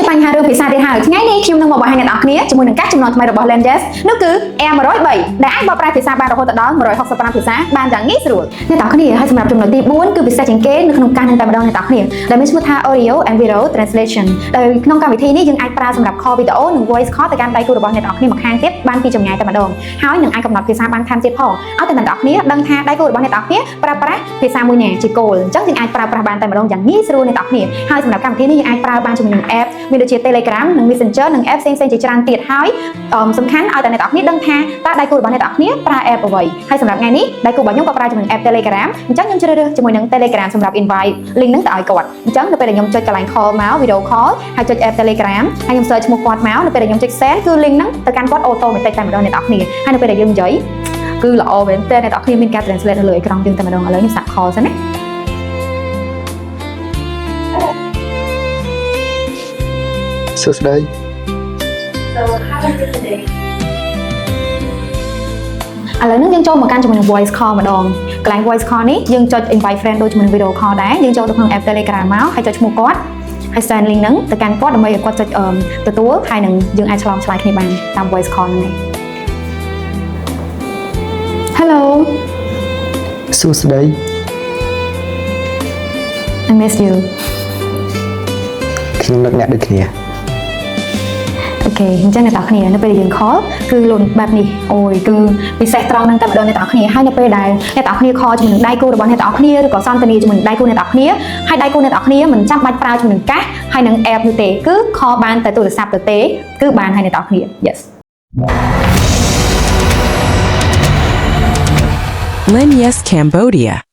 បញ្ហារឿងភាសាទៀតហើយថ្ងៃនេះខ្ញុំនឹងមកបង្ហាញអ្នកនរគ្នាជាមួយនឹងការចំនួនថ្មីរបស់ Language នោះគឺ Air103 ដែលអាចបកប្រែភាសាបានរហូតដល់165ភាសាបានយ៉ាងងាយស្រួលអ្នកនរគ្នាហើយសម្រាប់ចំណុចទី4គឺពិសេសជាងគេនៅក្នុងការនឹងតែម្ដងអ្នកនរគ្នាដែលមានឈ្មោះថា Audio and Video Translation ដោយក្នុងកម្មវិធីនេះយើងអាចប្រើសម្រាប់ call video និង voice call ទៅកាន់ដៃគូរបស់អ្នកនរគ្នាម្ខាងទៀតបានពីចម្ងាយតែម្ដងហើយនឹងអាចកំណត់ភាសាបានថែមទៀតផងឲ្យតែអ្នកនរគ្នាដឹងថាដៃគូរបស់អ្នកនរគ្នាប្រើប្រាស់ភាសាមួយណាជាគោលអញ្ចឹងយើងអាចប្រើប្រាស់បានតែម្ដងយ៉ាងងាយស្រួលអ្នកនរគ្នាហើយសម្រាប់កម្មវិធីនេះយើងអាចប្រើបានជាមួយនឹង app មានដូចជា Telegram និង Messenger និង app ផ្សេងៗជាច្រើនទៀតហើយសំខាន់ឲ្យតែអ្នកនរគ្នាដឹងថាតើដៃគូរបស់អ្នកនរគ្នាប្រើ app អ្វីហើយសម្រាប់ថ្ងៃនេះដៃគូរបស់ខ្ញុំក៏ប្រើជាមួយនឹង app Telegram អញ្ចឹងខ្ញុំជ្រើសរើសជាមួយនឹង Telegram សម្រាប់ invite link ហ្នឹងទៅឲ្យគាត់អញ្ចឹងនៅពេលដែលខ្ញុំចុចកន្លែង call មក video call ហើយចុច app Telegram ហើយខ្ញុំ search ឈ្មោះគាត់មកនៅពេលដែលខ្ញុំចុច send គឺ link ហ្នឹងទៅកាន់គាត់ automatic តែម្ដងអ្នកនរគ្នាហើយនៅពេលដែលយើងនិយាយគឺល្អមែនតើអ្នកនរគ្នាមានការ translate នៅលើអេក្រង់យើងតែម្ដងឥឡូវខ្ញុំសាក់ call សិនណាសួស្តី So how is it today ឥឡូវនេះយើងចូលមកកាន់ជាមួយនឹង voice call ម្ដងកន្លែង voice call នេះយើងចុច invite friend ដូចជាមួយនឹង video call ដែរយើងចូលទៅក្នុង app Telegram មកហើយចុចឈ្មោះគាត់ហើយ send link ហ្នឹងទៅកាន់គាត់ដើម្បីឲ្យគាត់ចុចទទួលហើយនឹងយើងអាចឆ្លងឆ្លើយគ្នាបានតាម voice call ហ្នឹងឯង Hello សួស្តី I miss you ខ្ញុំនឹកអ្នកដូចគ្នាអូខេអញ្ចឹងអ្នកនរគ្នានៅពេលដែលយើង call គឺលុនបែបនេះអូយគឺពិសេសត្រង់ហ្នឹងតែម្ដងអ្នកនរគ្នាហើយនៅពេលដែលអ្នកនរគ្នា call ជាមួយនឹងដៃគូរបស់អ្នកនរគ្នាឬក៏សន្ទនាជាមួយនឹងដៃគូអ្នកនរគ្នាហើយដៃគូអ្នកនរគ្នាមិនចាំបាច់ប្រើជាមួយនឹងកាសហើយនឹង app នោះទេគឺ call បានតែទូរស័ព្ទទៅទេគឺបានហើយអ្នកនរគ្នា Yes Lin Yes Cambodia